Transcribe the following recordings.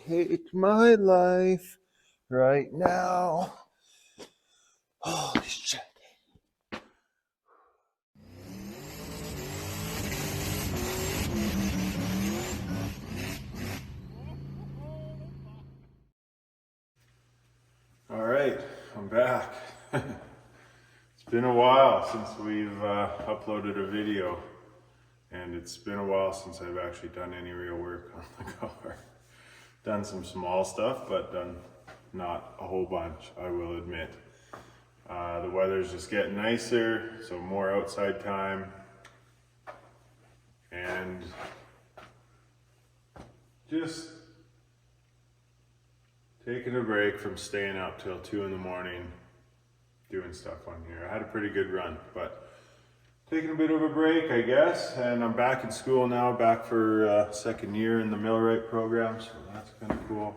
hate my life right now. Holy shit. All right, I'm back. It's been a while since we've uploaded a video, and it's been a while since I've actually done any real work on the car. Done some small stuff, but done not a whole bunch, I will admit. The weather's just getting nicer, so more outside time, and just taking a break from staying up till 2 in the morning doing stuff on here. I had a pretty good run, but taking a bit of a break, I guess, and I'm back in school now, back for second year in the millwright program, so that's kind of cool.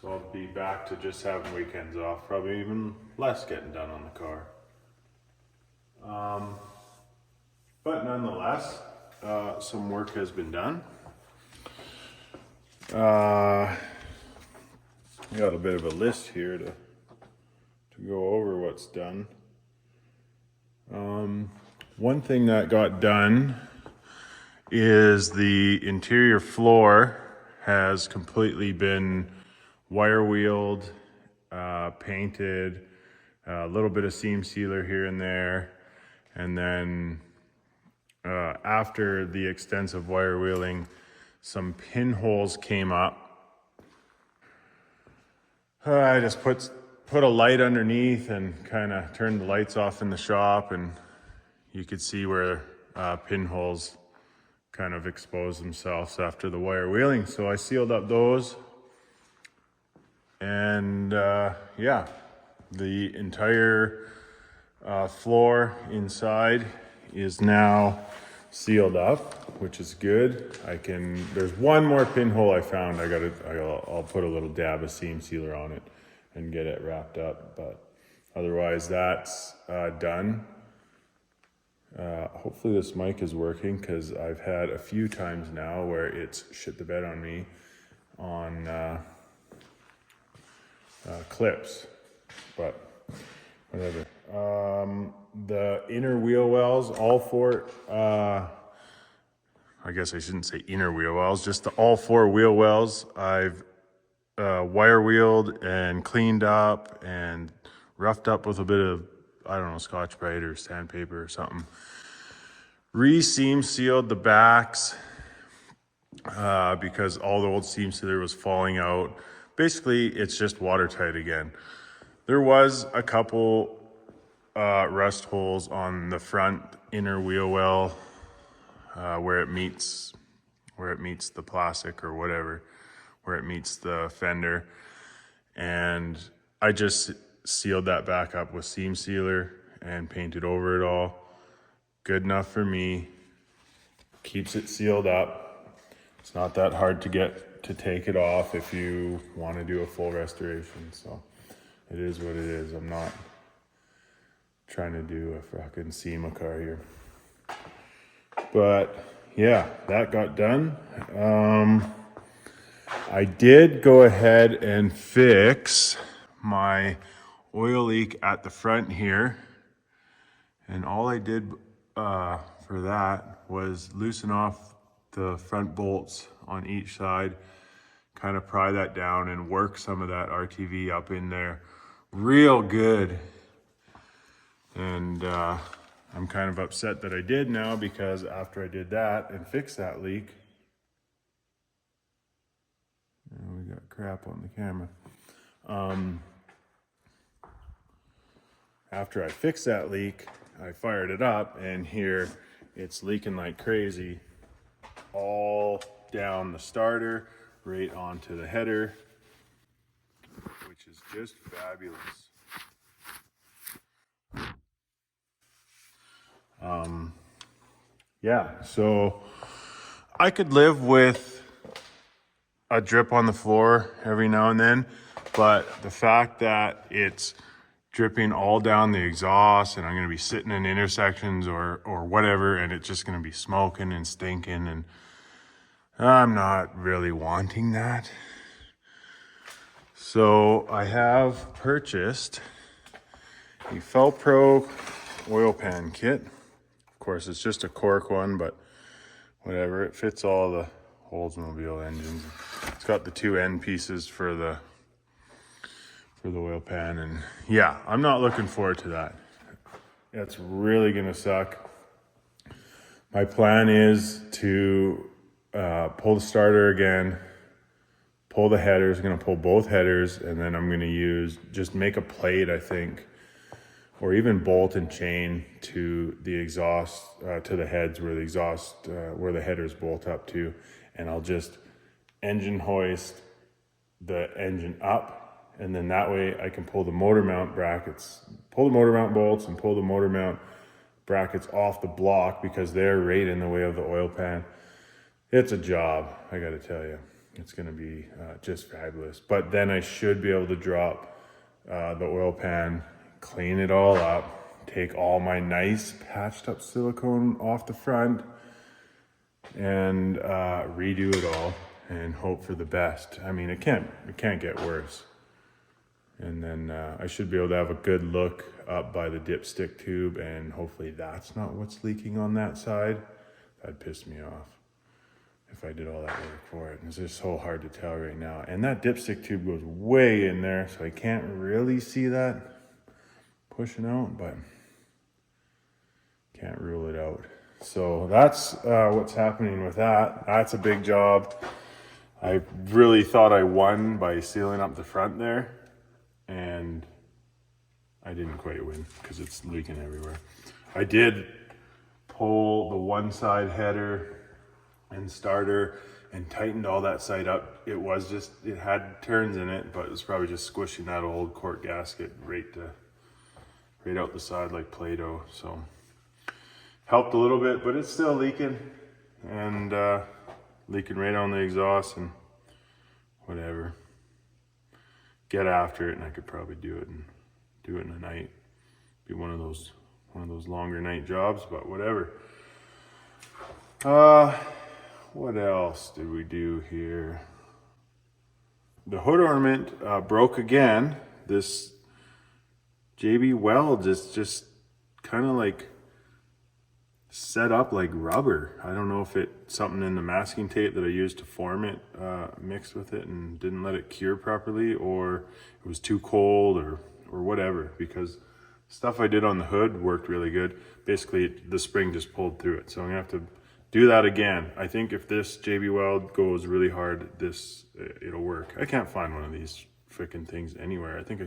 So I'll be back to just having weekends off, probably even less getting done on the car. But nonetheless, some work has been done. I got a bit of a list here to go over what's done. One thing that got done is the interior floor has completely been wire wheeled, painted, a little bit of seam sealer here and there, and then after the extensive wire wheeling, some pinholes came up. I just put a light underneath and kind of turned the lights off in the shop, and you could see where pinholes kind of exposed themselves after the wire wheeling. So I sealed up those, and yeah, the entire floor inside is now sealed up, which is good. There's one more pinhole I found. I'll put a little dab of seam sealer on it and get it wrapped up, but otherwise that's done. Hopefully this mic is working, because I've had a few times now where it's shit the bed on me on clips, but whatever. The inner wheel wells, all four, I guess I shouldn't say inner wheel wells, just all four wheel wells I've wire wheeled and cleaned up and roughed up with a bit of, I don't know, Scotch-Brite or sandpaper or something. Re-seam sealed the backs because all the old seam sealer was falling out. Basically, it's just watertight again. There was a couple rust holes on the front inner wheel well where it meets the plastic or whatever, where it meets the fender, and I just sealed that back up with seam sealer and painted over it all. Good enough for me. Keeps it sealed up. It's not that hard to take it off if you want to do a full restoration, so it is what it is. I'm not trying to do a fucking SEMA car here. But yeah, that got done. I did go ahead and fix my oil leak at the front here. And all I did for that was loosen off the front bolts on each side, kind of pry that down and work some of that RTV up in there real good. And I'm kind of upset that I did now, because after I did that and fixed that leak, we got crap on the camera. After I fixed that leak, I fired it up, and here it's leaking like crazy all down the starter, right onto the header, which is just fabulous. Yeah, so I could live with a drip on the floor every now and then, but the fact that it's dripping all down the exhaust, and I'm going to be sitting in intersections or whatever, and it's just going to be smoking and stinking, and I'm not really wanting that. So I have purchased the Felpro oil pan kit. Of course, it's just a cork one, but whatever. It fits all the Oldsmobile engines. It's got the 2 end pieces for the oil pan, and yeah, I'm not looking forward to that. It's really gonna suck. My plan is to pull the starter again, pull the headers. I'm gonna pull both headers, and then I'm gonna just make a plate, I think, or even bolt and chain to the exhaust, to the heads where the exhaust, where the headers bolt up to, and I'll just engine hoist the engine up, and then that way I can pull the motor mount brackets, pull the motor mount bolts and pull the motor mount brackets off the block because they're right in the way of the oil pan. It's a job, I gotta tell you. It's gonna be just fabulous. But then I should be able to drop the oil pan, clean it all up, take all my nice patched up silicone off the front, and redo it all and hope for the best. I mean, it can't get worse. And then I should be able to have a good look up by the dipstick tube, and hopefully that's not what's leaking on that side. That'd piss me off if I did all that work for it. It's just so hard to tell right now. And that dipstick tube goes way in there, so I can't really see that pushing out, but can't rule it out. So that's what's happening with that. That's a big job. I really thought I won by sealing up the front there, and I didn't quite win because it's leaking everywhere. I did pull the one side header and starter and tightened all that side up. It had turns in it, but it was probably just squishing that old cork gasket right out the side like Play-Doh. So helped a little bit, but it's still leaking, and leaking right on the exhaust and whatever. Get after it, and I could probably do it in a night. Be one of those longer night jobs, but whatever. What else did we do here? The hood ornament broke again. This JB Weld is just kind of like set up like rubber. I don't know if it's something in the masking tape that I used to form it mixed with it and didn't let it cure properly, or it was too cold, or whatever, because stuff I did on the hood worked really good. Basically, the spring just pulled through it. So I'm gonna have to do that again. I think if this JB Weld goes really hard, it'll work. I can't find one of these freaking things anywhere. I think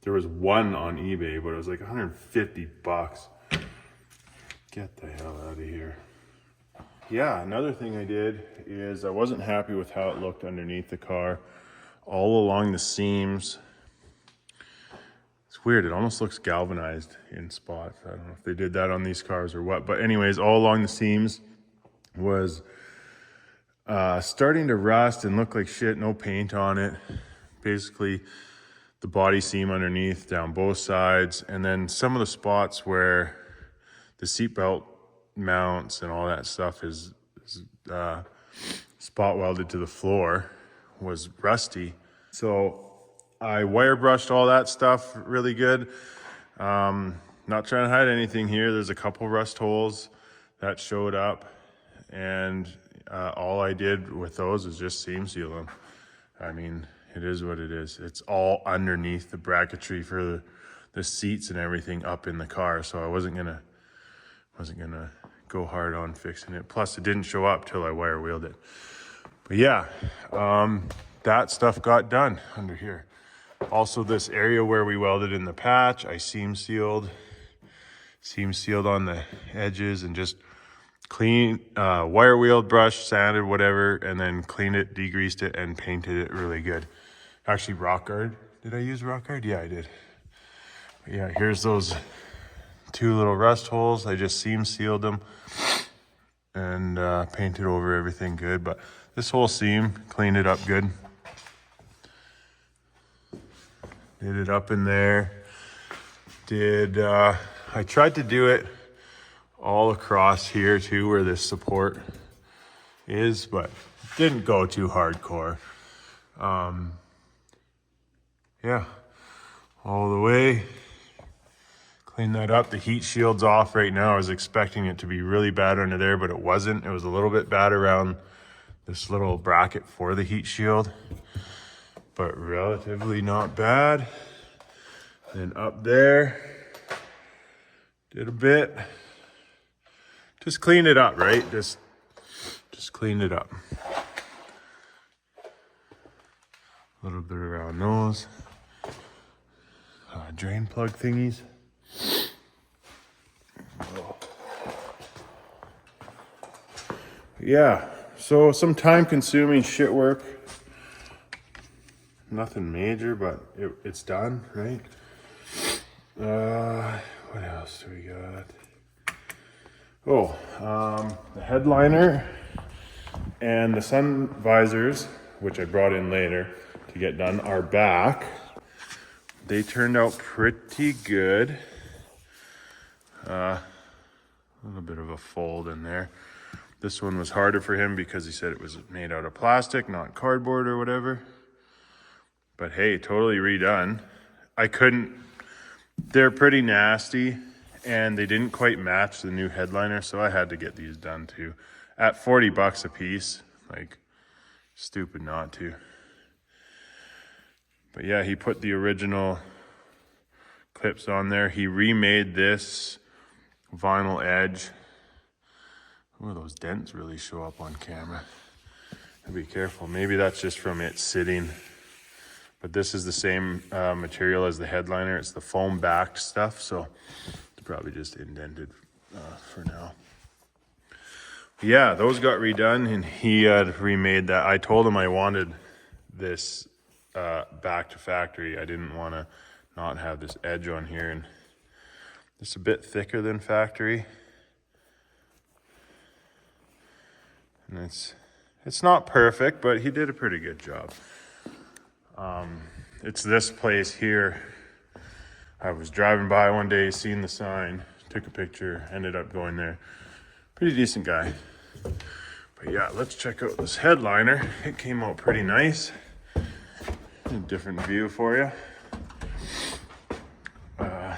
there was one on eBay, but it was like 150 bucks. Get the hell out of here. Yeah, another thing I did is I wasn't happy with how it looked underneath the car. All along the seams. It's weird, it almost looks galvanized in spots. I don't know if they did that on these cars or what. But anyways, all along the seams was starting to rust and look like shit, no paint on it. Basically, the body seam underneath, down both sides, and then some of the spots where the seatbelt mounts and all that stuff is spot welded to the floor was rusty. So I wire brushed all that stuff really good. Not trying to hide anything here. There's a couple rust holes that showed up, and all I did with those is just seam seal them. I mean, it is what it is. It's all underneath the bracketry for the seats and everything up in the car. So I wasn't gonna go hard on fixing it. Plus, it didn't show up till I wire wheeled it. But yeah, that stuff got done under here. Also, this area where we welded in the patch, I seam sealed on the edges, and just clean, wire wheeled, brushed, sanded, whatever, and then cleaned it, degreased it, and painted it really good. Actually, rock guard. Did I use rock guard? Yeah, I did. But yeah, here's those 2 little rust holes. I just seam sealed them and painted over everything good. But this whole seam, cleaned it up good. Did it up in there. I tried to do it all across here too, where this support is, but didn't go too hardcore. yeah, all the way. Clean that up. The heat shield's off right now. I was expecting it to be really bad under there, but it wasn't. It was a little bit bad around this little bracket for the heat shield, but relatively not bad. Then up there, did a bit. Just cleaned it up, right? Just cleaned it up. A little bit around those. Drain plug thingies. Yeah, so some time consuming shit work. Nothing major, but it's done, right? What else do we got? Oh, the headliner and the sun visors, which I brought in later to get done, are back. They turned out pretty good. A little bit of a fold in there. This one was harder for him because he said it was made out of plastic, not cardboard or whatever. But hey, totally redone. They're pretty nasty and they didn't quite match the new headliner, so I had to get these done too. At 40 bucks a piece, like stupid not to. But yeah, he put the original clips on there. He remade this vinyl edge. Oh, those dents really show up on camera. Be careful. Maybe that's just from it sitting. But this is the same material as the headliner. It's the foam backed stuff, so it's probably just indented for now. Yeah, those got redone, and he had remade that. I told him I wanted this back to factory. I didn't want to not have this edge on here, and it's a bit thicker than factory. And it's not perfect, but he did a pretty good job. It's this place here. I was driving by one day, seen the sign, took a picture, ended up going there. Pretty decent guy. But yeah, let's check out this headliner. It came out pretty nice. A different view for you. Yeah.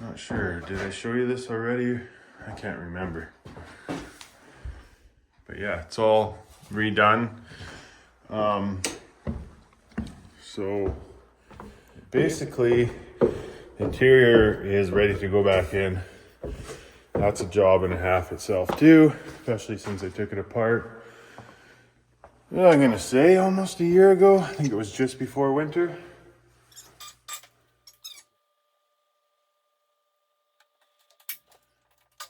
Not sure. Did I show you this already? I can't remember. But yeah, it's all redone. So basically, the interior is ready to go back in. That's a job and a half itself too, especially since I took it apart. Well, I'm gonna say almost a year ago. I think it was just before winter.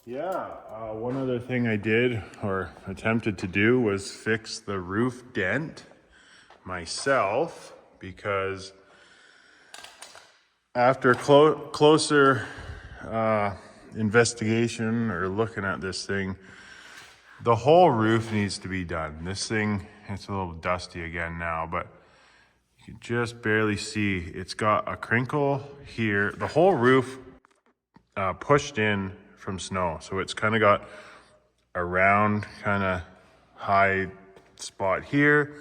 Yeah, one other thing I did or attempted to do was fix the roof dent myself, because after closer investigation or looking at this thing, the whole roof needs to be done. This thing, it's a little dusty again now, but you can just barely see. It's got a crinkle here. The whole roof pushed in from snow, so it's kind of got a round kind of high spot here.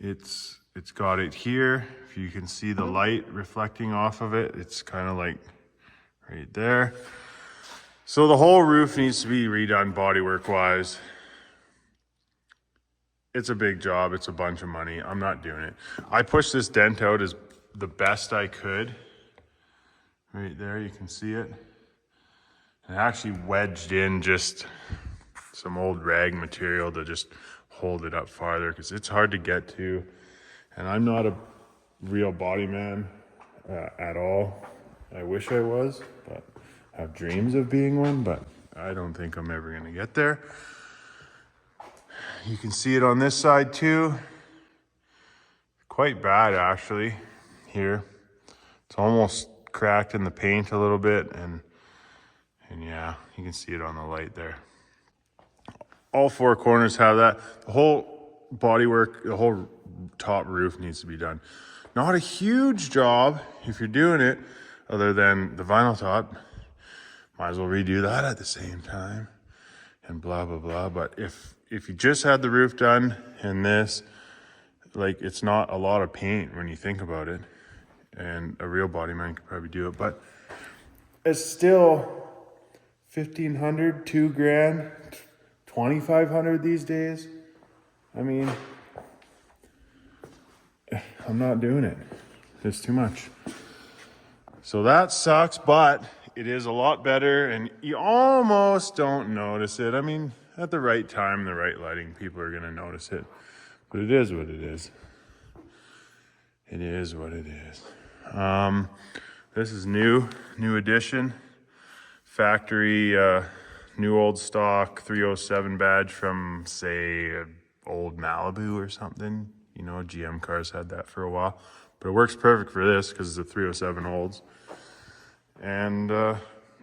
It's got it here. If you can see the light reflecting off of it, it's kind of like right there. So the whole roof needs to be redone bodywork wise. It's a big job. It's a bunch of money. I'm not doing it. I pushed this dent out as the best I could. Right there, you can see it. And I actually wedged in just some old rag material to just hold it up farther, because it's hard to get to. And I'm not a real body man at all. I wish I was, but I have dreams of being one, but I don't think I'm ever gonna get there. You can see it on this side too. Quite bad actually here. It's almost cracked in the paint a little bit, and yeah, you can see it on the light there. All four corners have that. The whole bodywork, the whole top roof needs to be done. Not a huge job if you're doing it, other than the vinyl top. Might as well redo that at the same time, and blah, blah, blah. But if you just had the roof done and this, like, it's not a lot of paint when you think about it. And a real body man could probably do it, but it's still 1,500, 2 grand, 2,500 these days. I mean, I'm not doing it. It's too much. So that sucks, but it is a lot better, and you almost don't notice it. I mean, at the right time, the right lighting, people are gonna notice it. But it is what it is. It is what it is. This is new edition. Factory, new old stock 307 badge from, say, old Malibu or something. You know, GM cars had that for a while. But it works perfect for this because it's a 307 olds. And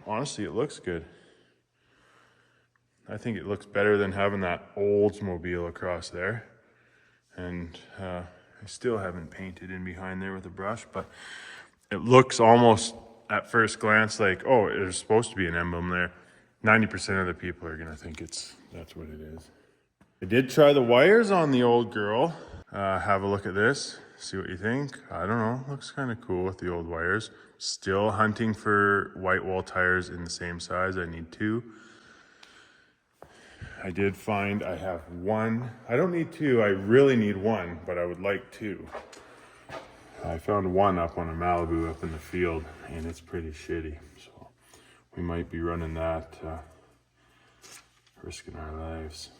honestly, it looks good. I think it looks better than having that Oldsmobile across there. And I still haven't painted in behind there with a brush, but it looks almost at first glance like, oh, there's supposed to be an emblem there. 90% of the people are gonna think that's what it is. I did try the wires on the old girl. Have a look at this, see what you think. I don't know, looks kind of cool with the old wires. Still hunting for white wall tires in the same size. I need 2. I did find I have 1. I don't need 2, I really need 1, but I would like 2. I found 1 up on a Malibu up in the field, and it's pretty shitty. So we might be running that, risking our lives.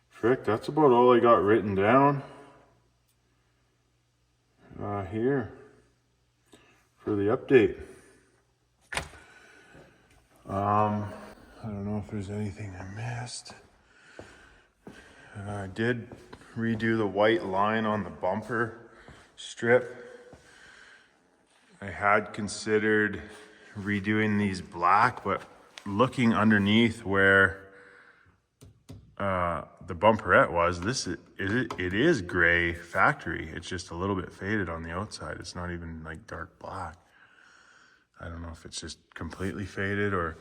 Frick, that's about all I got written down here for the update. I don't know if there's anything I missed. I did redo the white line on the bumper strip. I had considered redoing these black, but looking underneath where the bumperette was, it is gray factory. It's just a little bit faded on the outside. It's not even like dark black. I don't know if it's just completely faded, or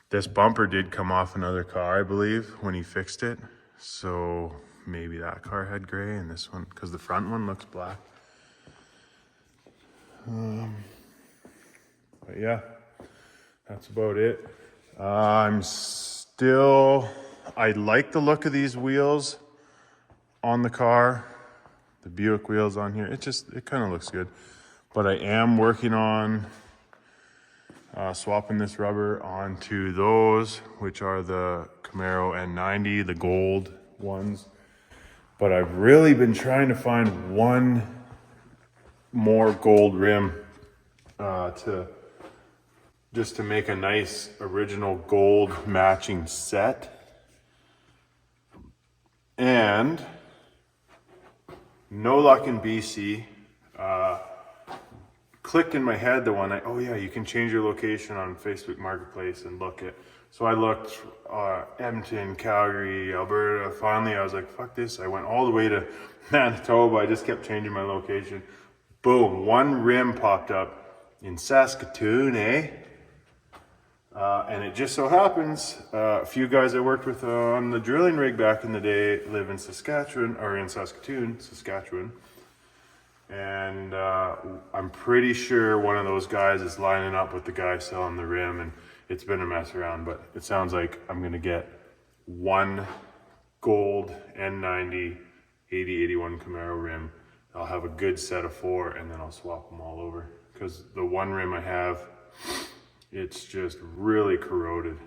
this bumper did come off another car, I believe, when he fixed it. So maybe that car had gray and this one, because the front one looks black. But yeah, that's about it. I like the look of these wheels on the car, the Buick wheels on here. It kind of looks good. But I am working on swapping this rubber onto those, which are the Camaro N90, the gold ones. But I've really been trying to find one more gold rim to make a nice original gold matching set. And no luck in BC. Clicked in my head the one, oh yeah, you can change your location on Facebook Marketplace and look it. So I looked Edmonton, Calgary, Alberta. Finally, I was like, fuck this. I went all the way to Manitoba. I just kept changing my location. Boom, one rim popped up in Saskatoon, eh? And it just so happens, a few guys I worked with on the drilling rig back in the day live in Saskatchewan, or in Saskatoon, Saskatchewan. And I'm pretty sure one of those guys is lining up with the guy selling the rim, and it's been a mess around, but it sounds like I'm gonna get one gold N90 8081 Camaro rim. I'll have a good set of 4, and then I'll swap them all over, because the one rim I have, it's just really corroded.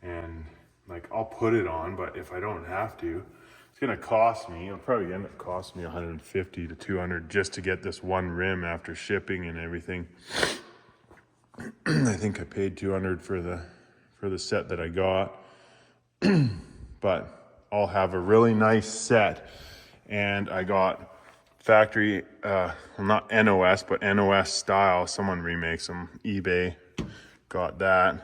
And like, I'll put it on, but if I don't have to, it's gonna cost me, it'll probably end up costing me 150 to 200 just to get this one rim after shipping and everything. I think I paid 200 for the set that I got. But I'll have a really nice set. And I got factory, well, not NOS, but NOS style. Someone remakes them, eBay. Got that.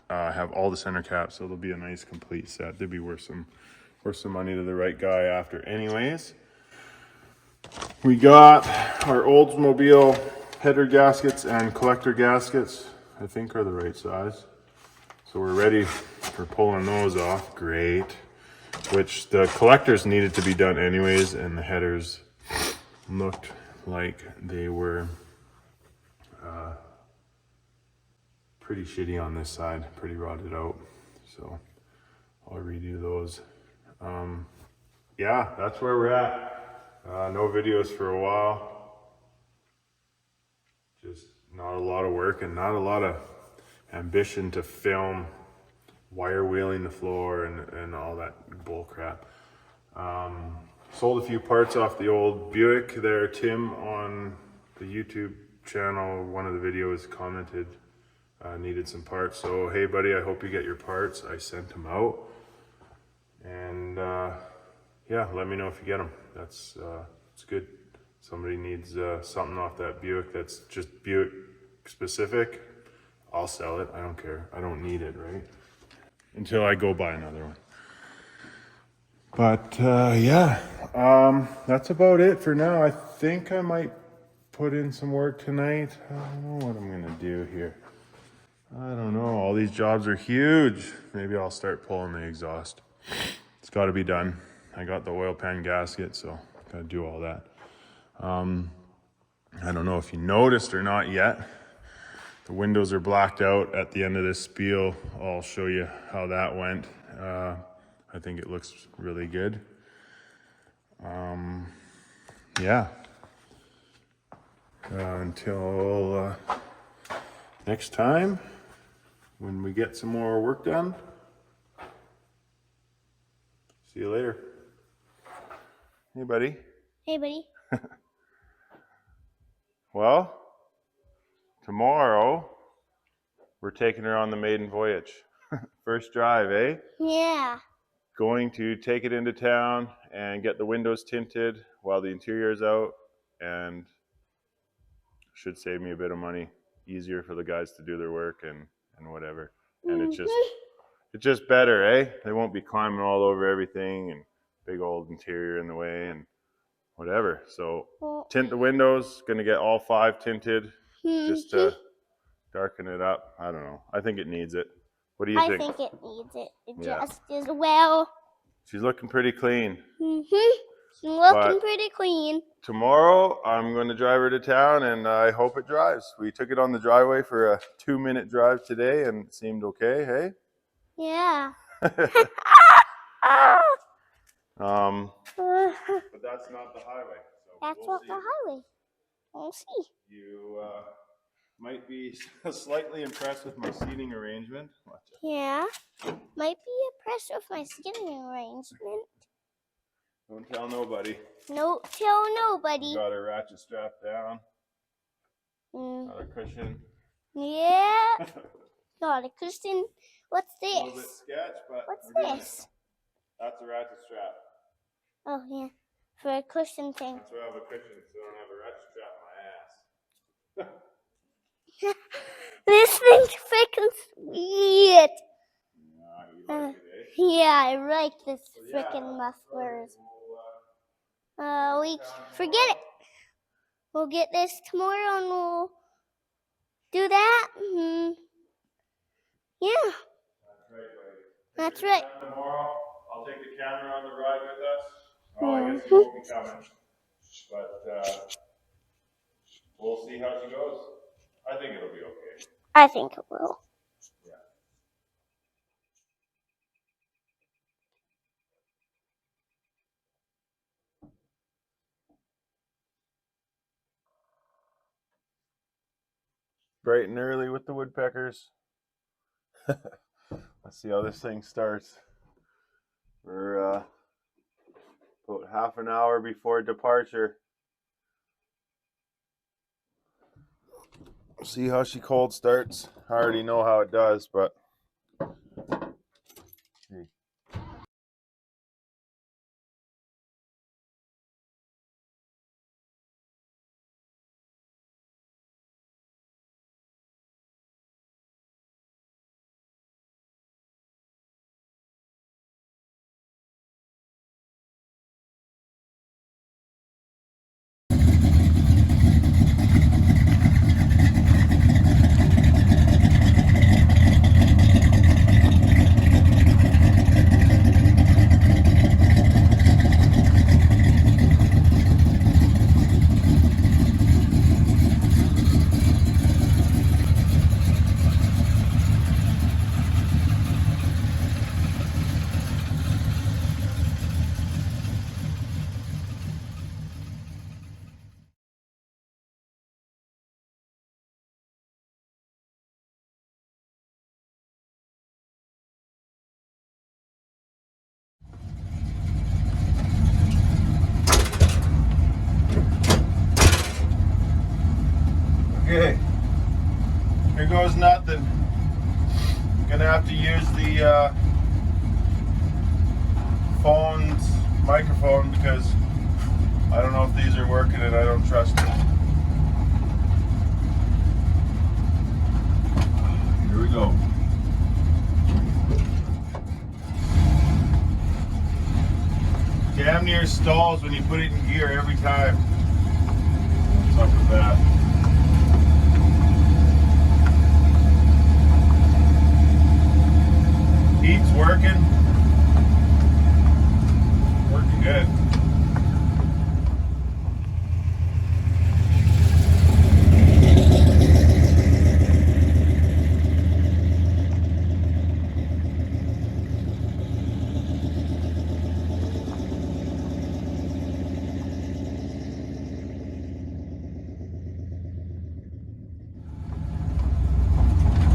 Have all the center caps, so it'll be a nice complete set. They'd be worth some money to the right guy after anyways. We got our Oldsmobile header gaskets and collector gaskets, I think are the right size. So we're ready for pulling those off. Great. which the collectors needed to be done anyways, and the headers looked like they were pretty shitty on this side, pretty rotted out. So I'll redo those. Yeah, that's where we're at. No videos for a while. Just not a lot of work and not a lot of ambition to film wire wheeling the floor and all that bull crap. Sold a few parts off the old Buick there. Tim on the YouTube channel, one of the videos commented, needed some parts. So, hey buddy, I hope you get your parts. I sent them out. And yeah, let me know if you get them. That's it's good. Somebody needs something off that Buick that's just Buick specific. I'll sell it. I don't care. I don't need it, right? Until I go buy another one. But yeah, that's about it for now. I think I might put in some work tonight. I don't know what I'm gonna do here. I don't know. All these jobs are huge. Maybe I'll start pulling the exhaust. It's got to be done. I got the oil pan gasket, so gotta do all that. I don't know if you noticed or not yet. The windows are blacked out at the end of this spiel. I'll show you how that went. I think it looks really good. Yeah. Until next time, when we get some more work done. See you later. Hey, buddy. Hey, buddy. Well, tomorrow we're taking her on the Maiden voyage. First drive, eh? Yeah. Going to take it into town and get the windows tinted while the interior's out, and should save me a bit of money. Easier for the guys to do their work and whatever. And it's just better, eh? They won't be climbing all over everything and big old interior in the way and whatever. So tint the windows, gonna get all 5 tinted just to darken it up. I don't know. I think it needs it. What do you think? I think it needs it just as well. She's looking pretty clean. Looking pretty clean. Tomorrow, I'm going to drive her to town, and I hope it drives. We took it on the driveway for a 2-minute drive today, and it seemed okay, hey? Yeah. But that's not the highway. So That's we'll not see. the highway. We'll see. You might be slightly impressed with my seating arrangement. Yeah. Might be impressed with my skin arrangement. Don't tell nobody. No, tell nobody. Got a ratchet strap down. Got a cushion. Yeah. Got a cushion. What's A little bit this? sketch, but What's we're doing this? it. That's a ratchet strap. Oh, yeah. For a cushion thing. That's why I have a cushion, so I don't have a ratchet strap in my ass. This thing's freaking sweet. Yeah, you like it, eh? Yeah, I like this freaking mufflers. We forget it. We'll get this tomorrow and we'll do that. Yeah. That's right. Tomorrow, I'll take the camera on the ride with us. Oh, I guess you won't be coming. But we'll see how she goes. I think it'll be okay. I think it will. Yeah. Bright and early with the woodpeckers. Let's see how this thing starts. We're about half an hour before departure. See how she cold starts. I already know how it does, but Okay, here goes nothing. Gonna have to use the phone's microphone because I don't know if these are working and I don't trust it. Here we go. Damn near stalls when you put it in gear every time. What's up with that? Heat's working. Working good.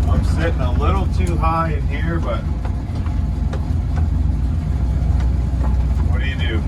I'm sitting a little too high in here, but what do you do?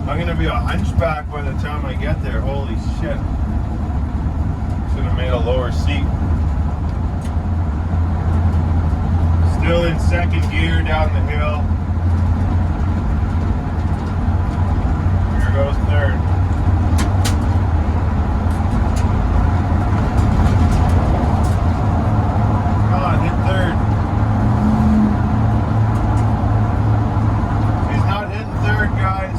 I'm gonna be a hunchback by the time I get there. Holy shit. Should have made a lower seat. Still in second gear down the hill. Here goes third. Come on, hit third. He's not hitting third, guys.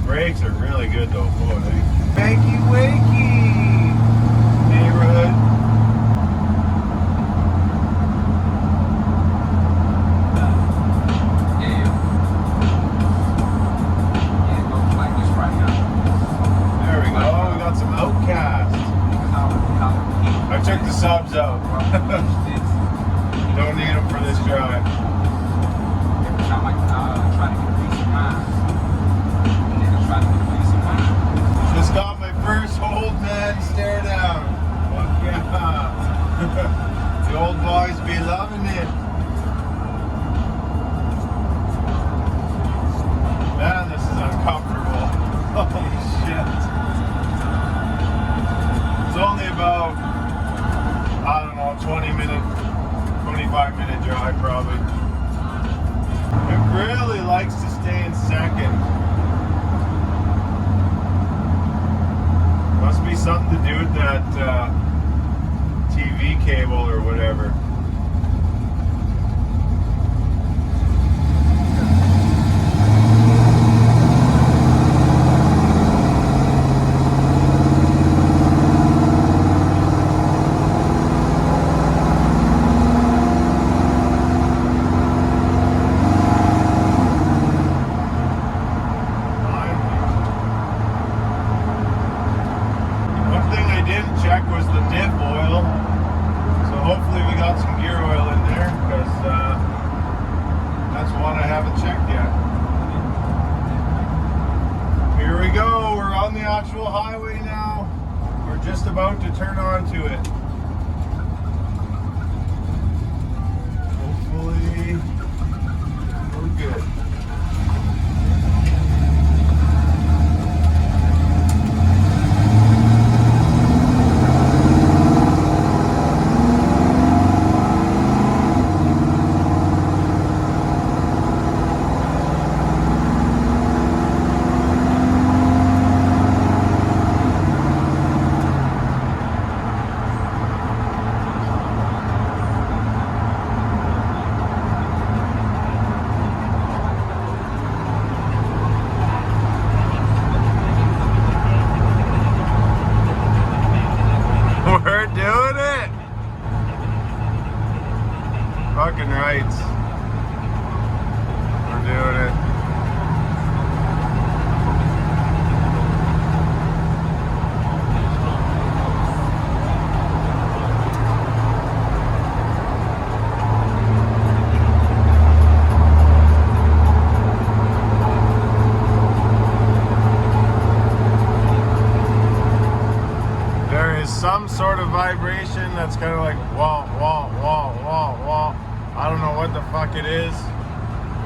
Brakes are really good though, boy. Wakey wakey neighborhood. There we go. We got some Outcast. I took the subs out. Don't need them for this drive. Just got my first old man stare down. Fuck yeah. The old boys be loving it. Man, this is uncomfortable. Holy shit. It's only about, I don't know, 25-minute drive probably. It really likes to stay in second. Must be something to do with that TV cable or whatever. Actual highway now. We're just about to turn onto it. Hopefully we're good. fucking rights. We're doing it. Some sort of vibration that's kind of like wah, wah, wah, wah, wah. I don't know what the fuck it is.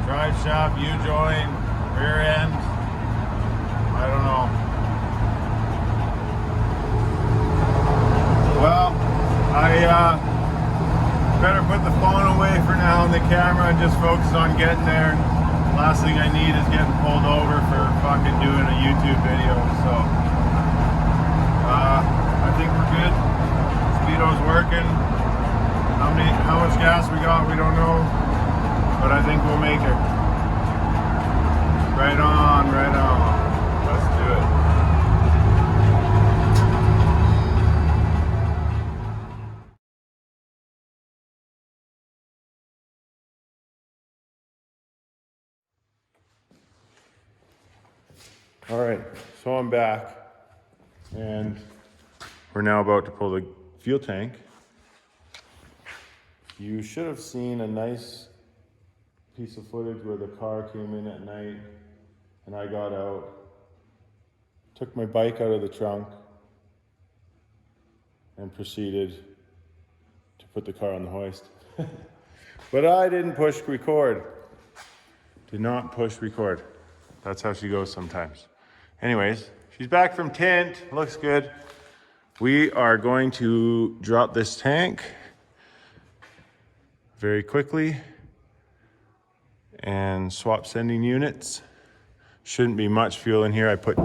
Drive shaft, U-joint, rear end. I don't know. Well, I better put the phone away for now and the camera and just focus on getting there. Last thing I need is getting pulled over for fucking doing a YouTube video, so. I think we're good. Speedo's working. How much gas we got, we don't know. But I think we'll make it. Right on, right on. Let's do it. All right, so I'm back. And we're now about to pull the fuel tank. You should have seen a nice piece of footage where the car came in at night and I got out, took my bike out of the trunk and proceeded to put the car on the hoist. But I didn't push record. Did not push record. That's how she goes sometimes. Anyways, she's back from tint, looks good. We are going to drop this tank very quickly and swap sending units. Shouldn't be much fuel in here. I put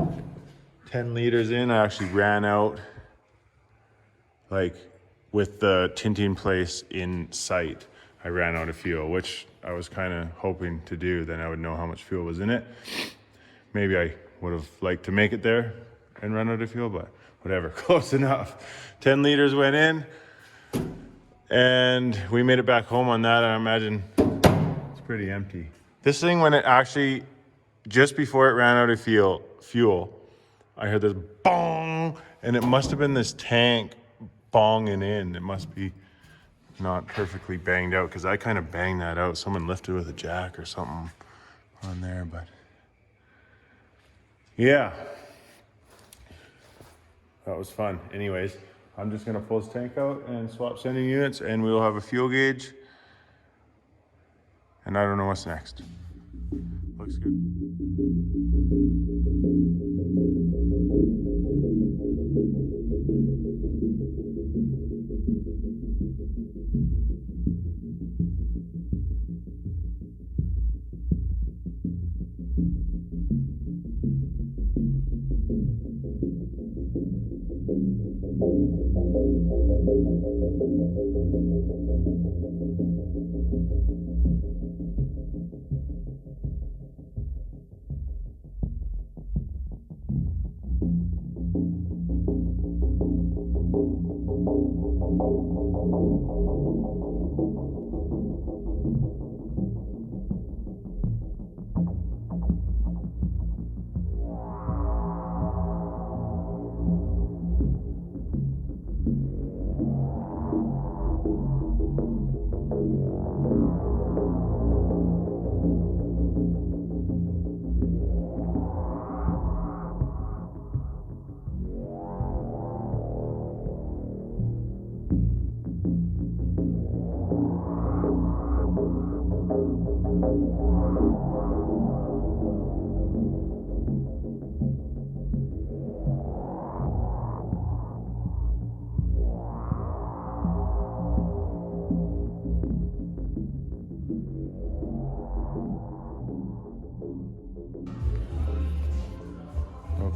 10 liters in. I actually ran out, like with the tinting place in sight. I ran out of fuel, which I was kind of hoping to do. Then I would know how much fuel was in it. Maybe I would have liked to make it there and run out of fuel, but whatever, close enough. 10 liters went in and we made it back home on that. I imagine it's pretty empty. This thing, when it actually, just before it ran out of fuel, I heard this bong, and it must have been this tank bonging in. It must be not perfectly banged out because I kind of banged that out. Someone lifted with a jack or something on there, but yeah. That was fun. Anyways, I'm just gonna pull this tank out and swap sending units and we'll have a fuel gauge. And I don't know what's next. Looks good.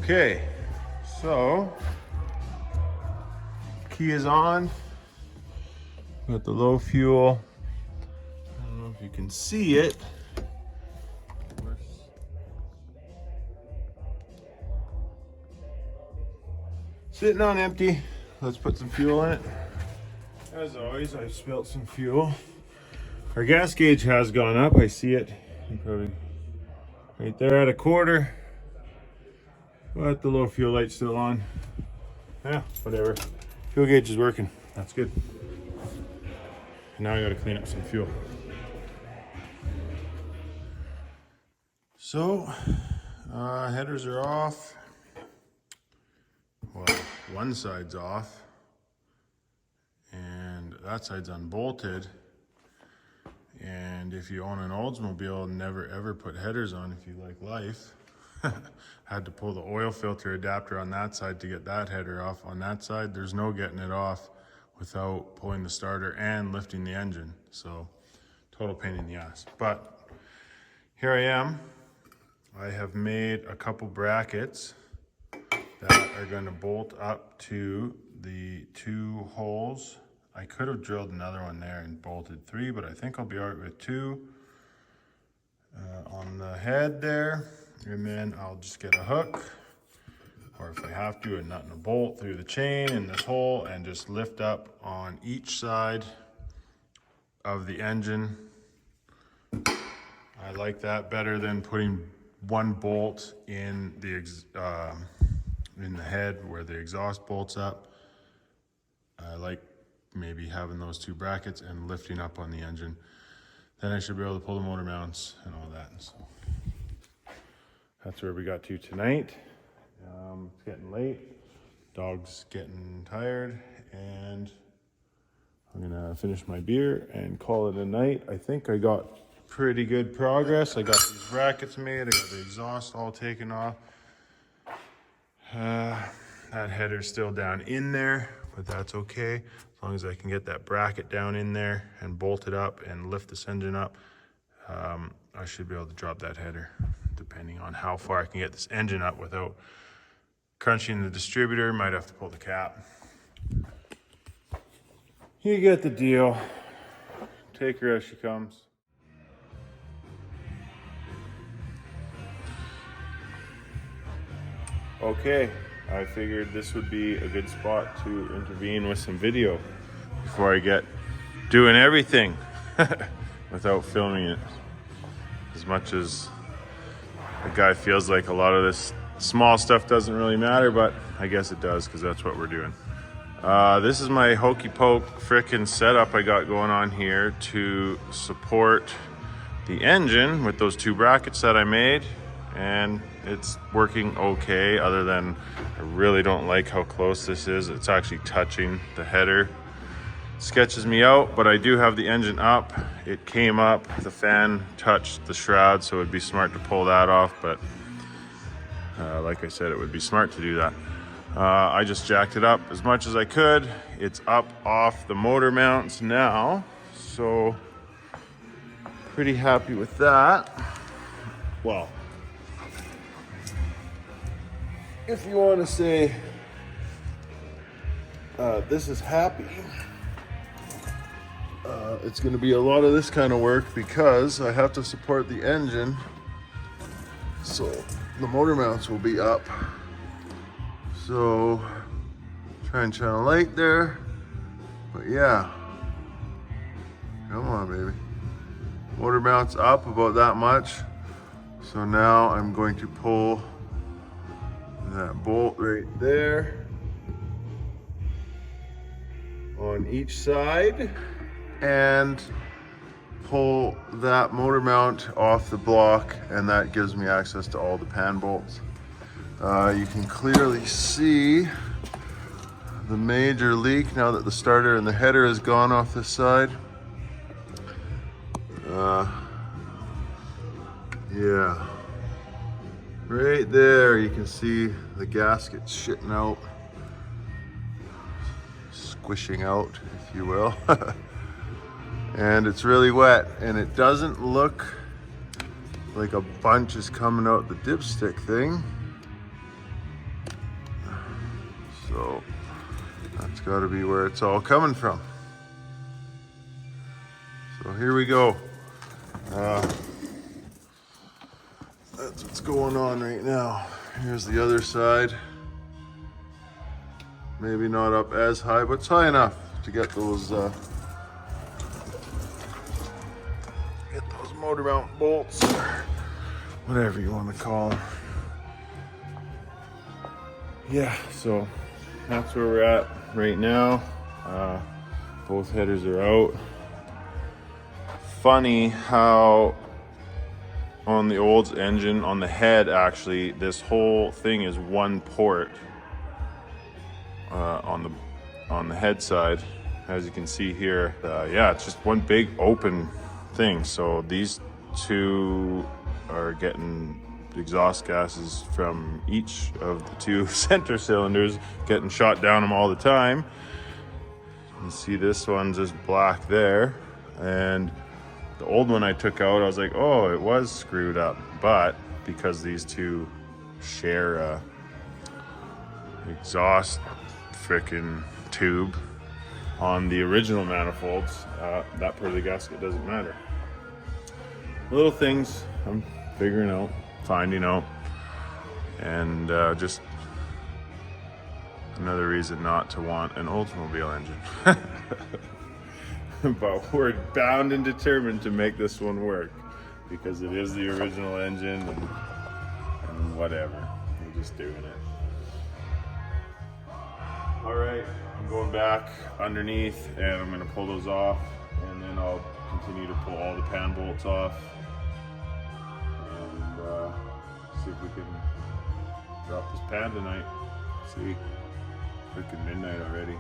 Okay, so key is on. Got the low fuel. I don't know if you can see it. Sitting on empty. Let's put some fuel in it. As always, I've spilled some fuel. Our gas gauge has gone up. I see it. Probably right there at a quarter. But the low fuel light's still on. Yeah, whatever. Fuel gauge is working. That's good. Now I gotta clean up some fuel. So, headers are off. Well, one side's off. And that side's unbolted. And if you own an Oldsmobile, never ever put headers on if you like life. Had to pull the oil filter adapter on that side to get that header off. On that side, there's no getting it off without pulling the starter and lifting the engine. So, total pain in the ass. But here I am. I have made a couple brackets that are going to bolt up to the 2 holes. I could have drilled another one there and bolted 3, but I think I'll be all right with 2 on the head there. And then I'll just get a hook, or if I have to, a nut and a bolt through the chain in this hole and just lift up on each side of the engine. I like that better than putting one bolt in the head where the exhaust bolts up. I like maybe having those 2 brackets and lifting up on the engine. Then I should be able to pull the motor mounts and all that. And so that's where we got to tonight. It's getting late. Dog's getting tired, and I'm gonna finish my beer and call it a night. I think I got pretty good progress. I got these brackets made. I got the exhaust all taken off. That header's still down in there, but that's okay. As long as I can get that bracket down in there and bolt it up and lift this engine up, I should be able to drop that header, depending on how far I can get this engine up without crunching the distributor. Might have to pull the cap. You get the deal. Take her as she comes. Okay, I figured this would be a good spot to intervene with some video before I get doing everything without filming it. As much as a guy feels like a lot of this small stuff doesn't really matter, but I guess it does, because that's what we're doing. This is my hokey poke frickin' setup I got going on here to support the engine with those 2 brackets that I made, and it's working okay, other than I really don't like how close this is. It's actually touching the header. Sketches me out, but I do have the engine up. It came up, the fan touched the shroud, so it'd be smart to pull that off, but like I said, it would be smart to do that. I just jacked it up as much as I could. It's up off the motor mounts now, so pretty happy with that. Well, if you want to say this is happy, it's going to be a lot of this kind of work, because I have to support the engine, so the motor mounts will be up. So try and shine a light there, but yeah, come on baby. Motor mounts up about that much. So now I'm going to pull that bolt right there on each side and pull that motor mount off the block, and that gives me access to all the pan bolts. You can clearly see the major leak now that the starter and the header has gone off this side. Yeah, right there you can see the gasket shitting out, squishing out, if you will. And it's really wet, and it doesn't look like a bunch is coming out the dipstick thing. So that's got to be where it's all coming from. So here we go. That's what's going on right now. Here's the other side. Maybe not up as high, but it's high enough to get those motor mount bolts, whatever you want to call them. Yeah, so that's where we're at right now. Both headers are out. Funny how on the Olds engine, on the head actually, this whole thing is one port on the head side, as you can see here. Yeah, it's just one big open thing. So these two are getting exhaust gases from each of the two center cylinders, getting shot down them all the time. You see this one's just black there, and the old one I took out, I was like, oh, it was screwed up. But because these two share a exhaust frickin' tube on the original manifolds, that part of the gasket doesn't matter. Little things I'm figuring out, finding out, and just another reason not to want an Oldsmobile engine. But we're bound and determined to make this one work because it is the original engine, and whatever, we're just doing it. All right, I'm going back underneath and I'm gonna pull those off, and then I'll continue to pull all the pan bolts off and see if we can drop this pan tonight. See, freaking midnight already.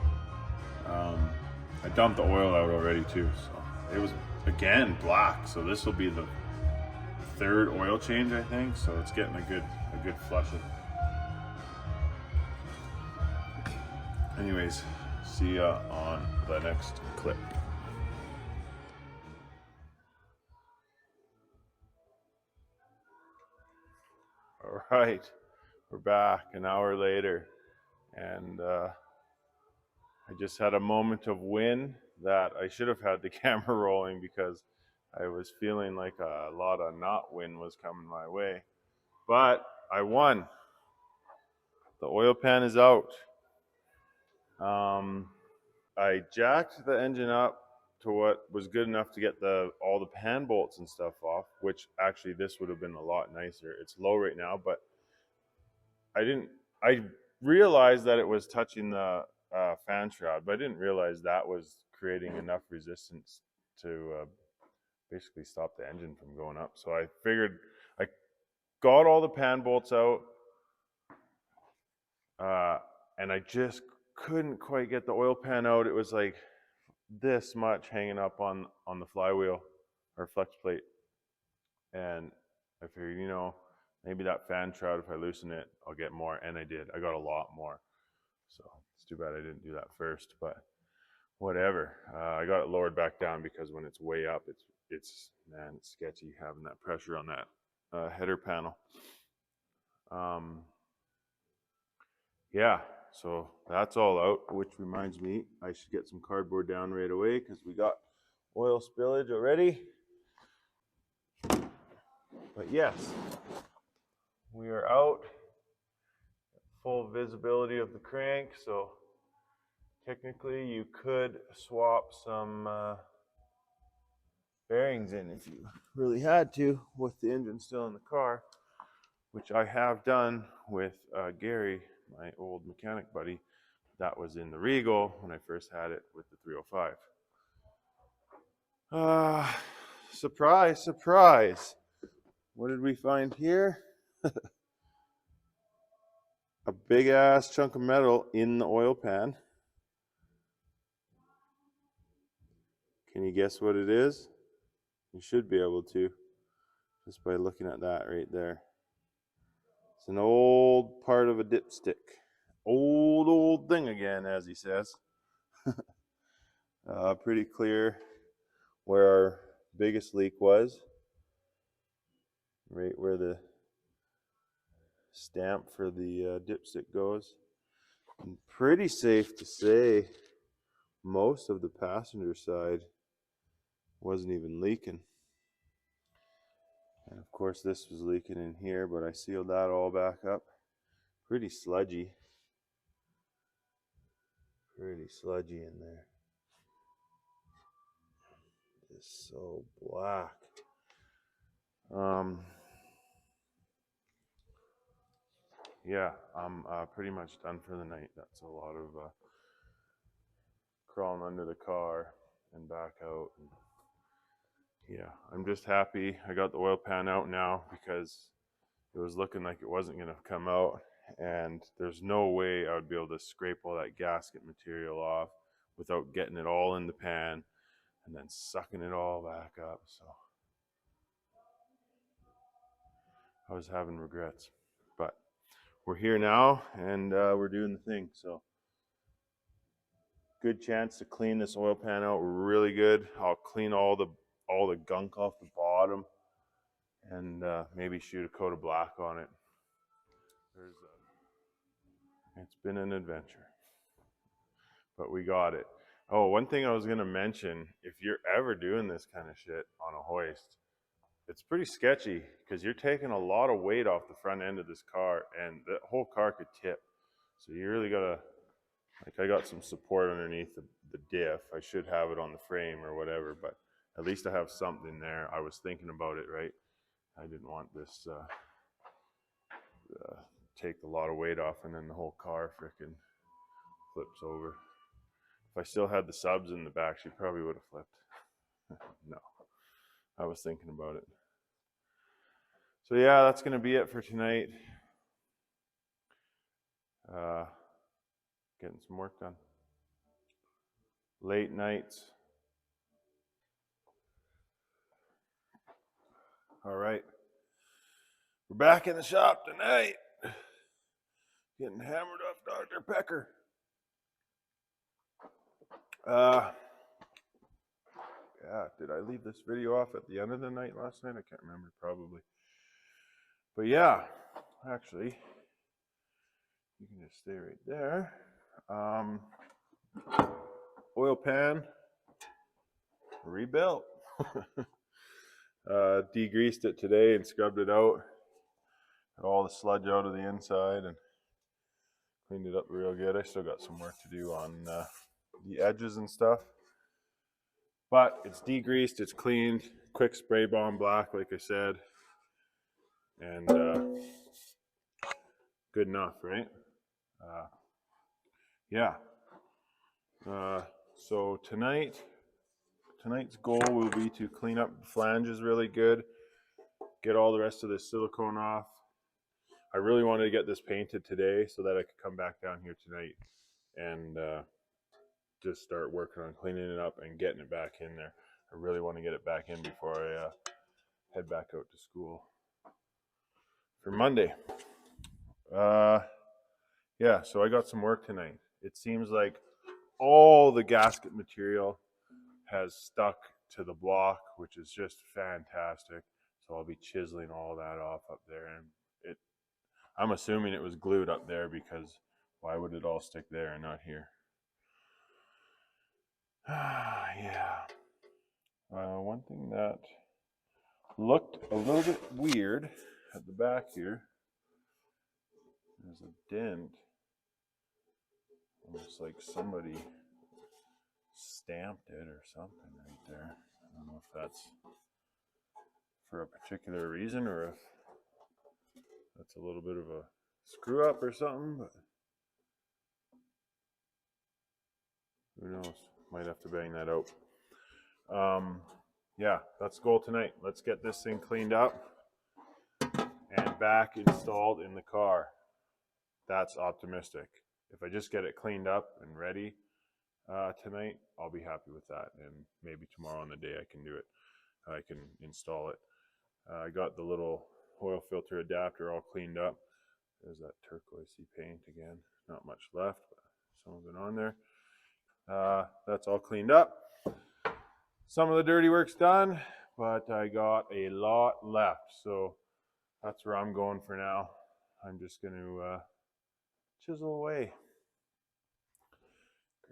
I dumped the oil out already too, so it was again black. So this will be the third oil change, I think. So it's getting a good flushing. Anyways, see ya on the next clip. All right, we're back an hour later, and I just had a moment of win that I should have had the camera rolling because I was feeling like a lot of not win was coming my way. But I won. The oil pan is out. I jacked the engine up to what was good enough to get all the pan bolts and stuff off, which actually this would have been a lot nicer. It's low right now, but I realized that it was touching the fan shroud, but I didn't realize that was creating enough resistance to basically stop the engine from going up. So I figured I got all the pan bolts out, and I just couldn't quite get the oil pan out. It was like this much hanging up on the flywheel or flex plate, and I figured, maybe that fan shroud, if I loosen it, I'll get more, and I did. I got a lot more. So it's too bad I didn't do that first, but whatever. I got it lowered back down because when it's way up, it's sketchy having that pressure on that header panel. Yeah, so that's all out, which reminds me I should get some cardboard down right away because we got oil spillage already. But yes, we are out. Full visibility of the crank, so technically you could swap some bearings in if you really had to with the engine still in the car, which I have done with Gary, my old mechanic buddy. That was in the Regal when I first had it with the 305. Surprise, surprise. What did we find here? A big ass chunk of metal in the oil pan. Can you guess what it is? You should be able to, just by looking at that right there. It's an old part of a dipstick. Old thing again, as he says. Pretty clear where our biggest leak was. Right where the stamp for the dipstick goes. And pretty safe to say most of the passenger side wasn't even leaking. And of course this was leaking in here, but I sealed that all back up. Pretty sludgy. Pretty sludgy in there. It's so black. Yeah, I'm pretty much done for the night. That's a lot of crawling under the car and back out. And yeah, I'm just happy I got the oil pan out now because it was looking like it wasn't going to come out. And there's no way I would be able to scrape all that gasket material off without getting it all in the pan and then sucking it all back up. So I was having regrets. But we're here now and we're doing the thing. So good chance to clean this oil pan out really good. I'll clean all the gunk off the bottom and maybe shoot a coat of black on it. It's been an adventure, but we got it. Oh, one thing I was gonna mention, if you're ever doing this kind of shit on a hoist, it's pretty sketchy because you're taking a lot of weight off the front end of this car and the whole car could tip. So you really gotta, like, I got some support underneath the diff. I should have it on the frame or whatever, but at least I have something there. I was thinking about it, right? I didn't want this take a lot of weight off and then the whole car frickin' flips over. If I still had the subs in the back, she probably would have flipped. No, I was thinking about it. So yeah, that's gonna be it for tonight. Getting some work done. Late nights. All right, we're back in the shop tonight. Getting hammered off Dr. Pecker. Yeah, did I leave this video off at the end of the night last night? I can't remember, probably. But yeah, actually, you can just stay right there. Oil pan rebuilt. Degreased it today and scrubbed it out. Got all the sludge out of the inside and cleaned it up real good. I still got some work to do on the edges and stuff. But it's degreased, it's cleaned, quick spray bomb black, like I said. And good enough, right? Yeah. So tonight's goal will be to clean up the flanges really good, get all the rest of this silicone off. I really wanted to get this painted today so that I could come back down here tonight and just start working on cleaning it up and getting it back in there. I really want to get it back in before I head back out to school for Monday. Yeah, so I got some work tonight. It seems like all the gasket material has stuck to the block, which is just fantastic. So I'll be chiseling all that off up there, and I'm assuming it was glued up there because why would it all stick there and not here? Yeah. One thing that looked a little bit weird at the back here, there's a dent, almost like somebody stamped it or something right there. I don't know if that's for a particular reason or if that's a little bit of a screw up or something, but who knows? Might have to bang that out. Yeah, that's the goal tonight. Let's get this thing cleaned up and back installed in the car. That's optimistic. If I just get it cleaned up and ready tonight, I'll be happy with that. And maybe tomorrow on the day I can do it. I can install it. I got the little oil filter adapter all cleaned up. There's that turquoisey paint again. Not much left, but some of it on there. That's all cleaned up. Some of the dirty work's done, but I got a lot left. So that's where I'm going for now. I'm just going to chisel away.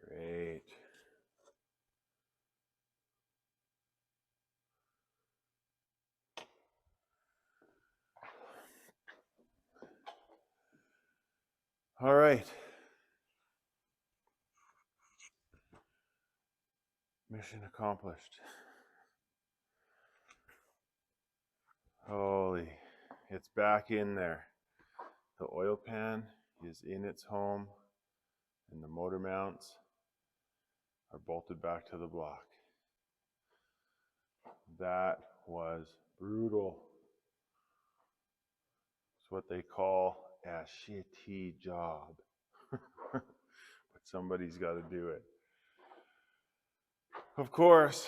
Great. All right. Mission accomplished. Holy, it's back in there. The oil pan is in its home, and the motor mounts are bolted back to the block. That was brutal. It's what they call a shitty job. But somebody's got to do it. Of course,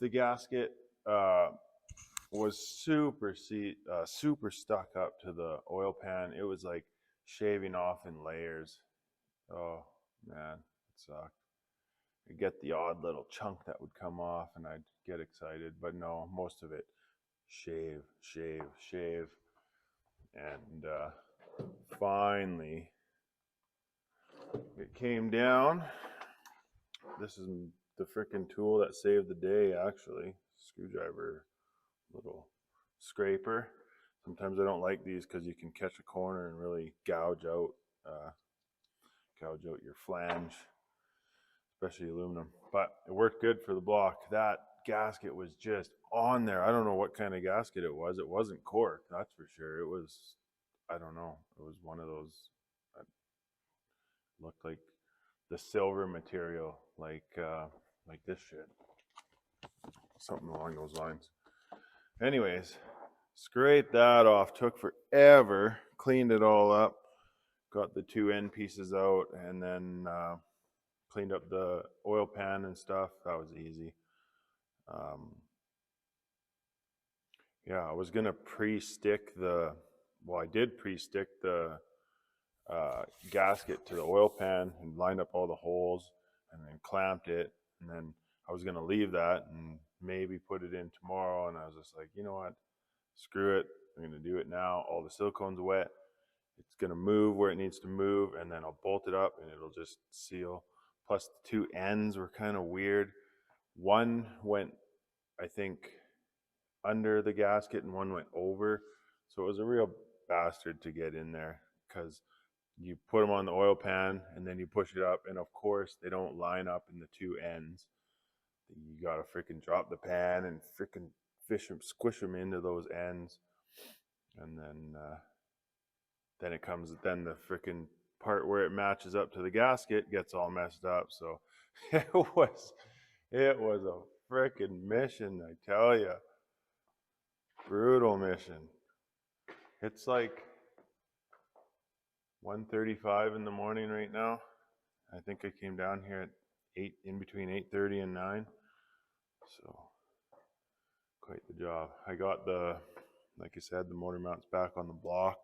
the gasket was super stuck up to the oil pan. It was like shaving off in layers. Oh man, it sucked. I'd get the odd little chunk that would come off and I'd get excited, but no, most of it shave. And finally, it came down. This is the freaking tool that saved the day, actually. Screwdriver, little scraper. Sometimes I don't like these because you can catch a corner and really gouge out your flange, especially aluminum. But it worked good for the block. That gasket was just on there. I don't know what kind of gasket it was. It wasn't cork, that's for sure. It was, I don't know. It was one of those that looked like the silver material, like this shit. Something along those lines. Anyways, scraped that off. Took forever. Cleaned it all up. Got the two end pieces out, and then cleaned up the oil pan and stuff. That was easy. Yeah, I was gonna pre-stick the. Well, I did pre-stick the gasket to the oil pan and lined up all the holes, and then clamped it. And then I was gonna leave that and maybe put it in tomorrow. And I was just like, you know what? Screw it. I'm gonna do it now. All the silicone's wet. It's gonna move where it needs to move, and then I'll bolt it up and it'll just seal. Plus the two ends were kind of weird. One went, I think, under the gasket and one went over. So it was a real bastard to get in there because you put them on the oil pan and then you push it up, and of course they don't line up in the two ends. You gotta freaking drop the pan and freaking squish them into those ends, and then it comes. Then the freaking part where it matches up to the gasket gets all messed up. So it was a freaking mission, I tell you. Brutal mission. It's like 1:35 in the morning right now. I think I came down here at 8, in between 8:30 and 9. So quite the job. I got like I said, the motor mounts back on the block.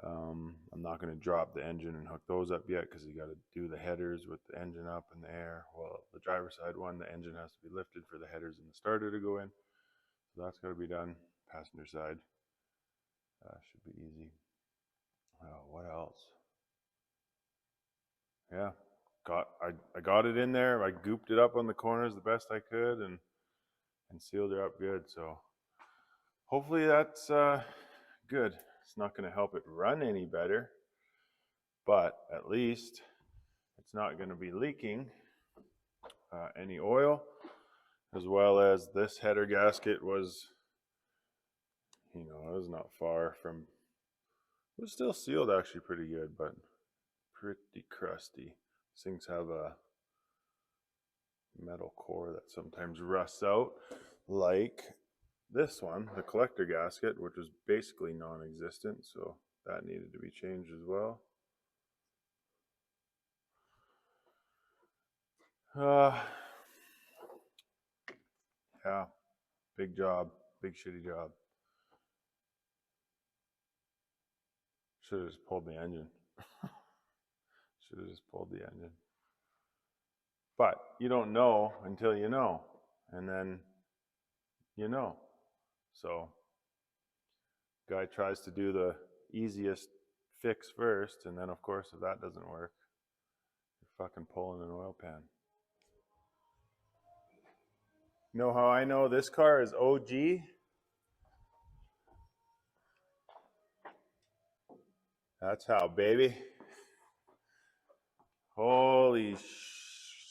I'm not going to drop the engine and hook those up yet because you got to do the headers with the engine up in the air. Well, the driver's side one, the engine has to be lifted for the headers and the starter to go in. So that's got to be done. Passenger side should be easy. What else? Yeah, I got it in there. I gooped it up on the corners the best I could and sealed it up good. So hopefully that's good. It's not going to help it run any better, but at least it's not going to be leaking any oil, as well as this header gasket was, it was not far from, it was still sealed actually pretty good, but pretty crusty. These things have a metal core that sometimes rusts out, like this one, the collector gasket, which was basically non-existent, so that needed to be changed as well. Yeah, big job, big shitty job. Should have just pulled the engine. Should have just pulled the engine. But you don't know until you know, and then you know. So, guy tries to do the easiest fix first, and then of course if that doesn't work, you're fucking pulling an oil pan. You know how I know this car is OG? That's how, baby. Holy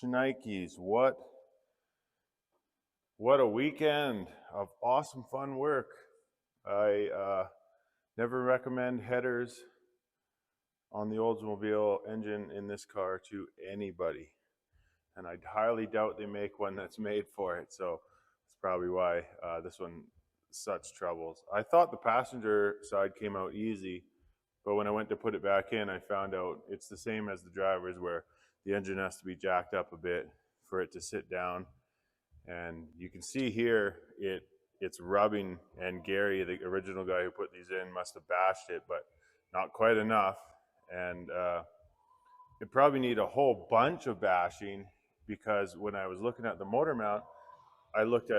shnikes, what a weekend of awesome fun work. I never recommend headers on the Oldsmobile engine in this car to anybody. And I highly doubt they make one that's made for it. So that's probably why this one such troubles. I thought the passenger side came out easy, but when I went to put it back in, I found out it's the same as the driver's, where the engine has to be jacked up a bit for it to sit down. And you can see here it's rubbing, and Gary, the original guy who put these in, must have bashed it, but not quite enough. And it probably need a whole bunch of bashing, because when I was looking at the motor mount, I looked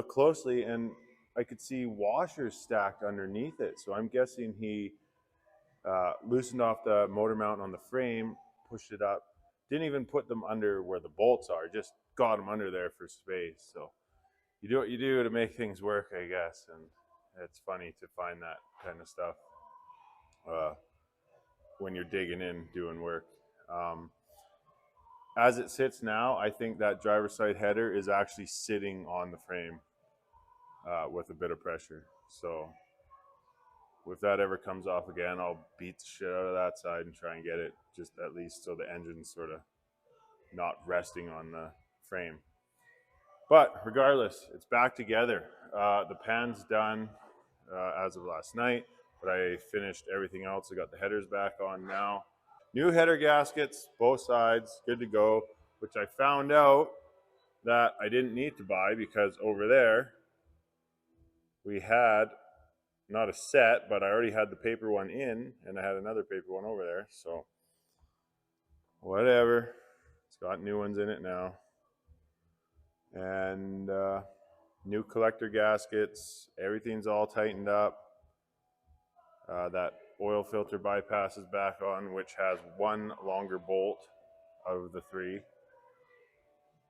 closely and I could see washers stacked underneath it. So I'm guessing he loosened off the motor mount on the frame, pushed it up, didn't even put them under where the bolts are, just got them under there for space. So you do what you do to make things work, I guess. And it's funny to find that kind of stuff when you're digging in, doing work. As it sits now, I think that driver's side header is actually sitting on the frame with a bit of pressure. So if that ever comes off again, I'll beat the shit out of that side and try and get it just at least so the engine's sort of not resting on the frame. But regardless, it's back together. The pan's done as of last night, but I finished everything else. I got the headers back on now. New header gaskets, both sides, good to go, which I found out that I didn't need to buy, because over there we had not a set, but I already had the paper one in, and I had another paper one over there. So whatever, it's got new ones in it now. And new collector gaskets, everything's all tightened up. That oil filter bypass is back on, which has one longer bolt out of the three.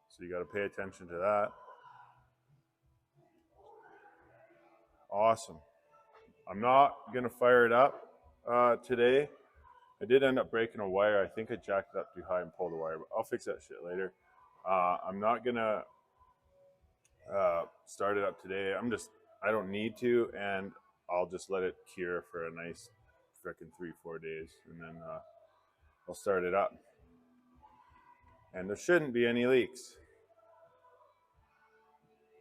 So you got to pay attention to that. Awesome. I'm not going to fire it up today. I did end up breaking a wire. I think I jacked it up too high and pulled the wire, but I'll fix that shit later. I'm not going to start it up today. I don't need to, and I'll just let it cure for a nice frickin' 3-4 days, and then I'll start it up. And there shouldn't be any leaks.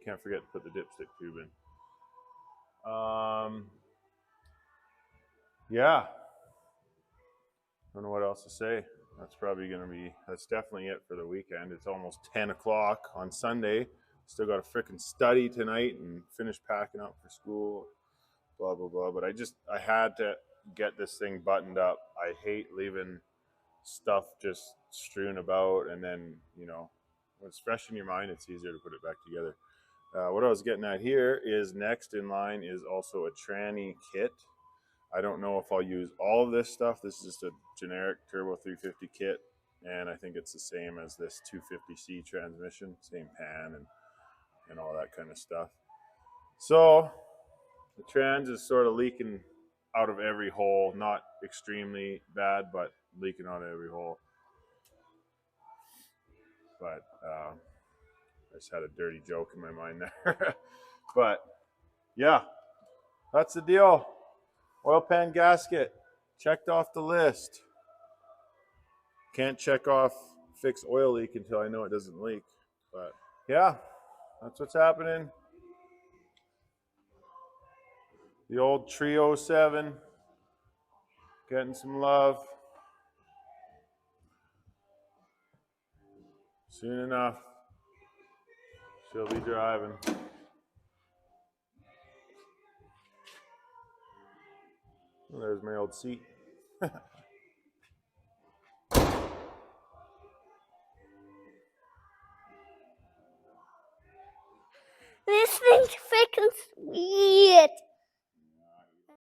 Can't forget to put the dipstick tube in. Yeah. Don't know what else to say. That's definitely it for the weekend. It's almost 10 o'clock on Sunday. Still got to frickin' study tonight and finish packing up for school, blah, blah, blah. But I had to get this thing buttoned up. I hate leaving stuff just strewn about, and then, when it's fresh in your mind, it's easier to put it back together. What I was getting at here is next in line is also a tranny kit. I don't know if I'll use all of this stuff. This is just a generic Turbo 350 kit, and I think it's the same as this 250C transmission, same pan and all that kind of stuff. So the trans is sort of leaking out of every hole, not extremely bad, but leaking out of every hole. But I just had a dirty joke in my mind there. But yeah, that's the deal. Oil pan gasket, checked off the list. Can't check off fix oil leak until I know it doesn't leak. But yeah, that's what's happening. The old Trio 7 getting some love. Soon enough, she'll be driving. Well, there's my old seat. This thing's freaking sweet.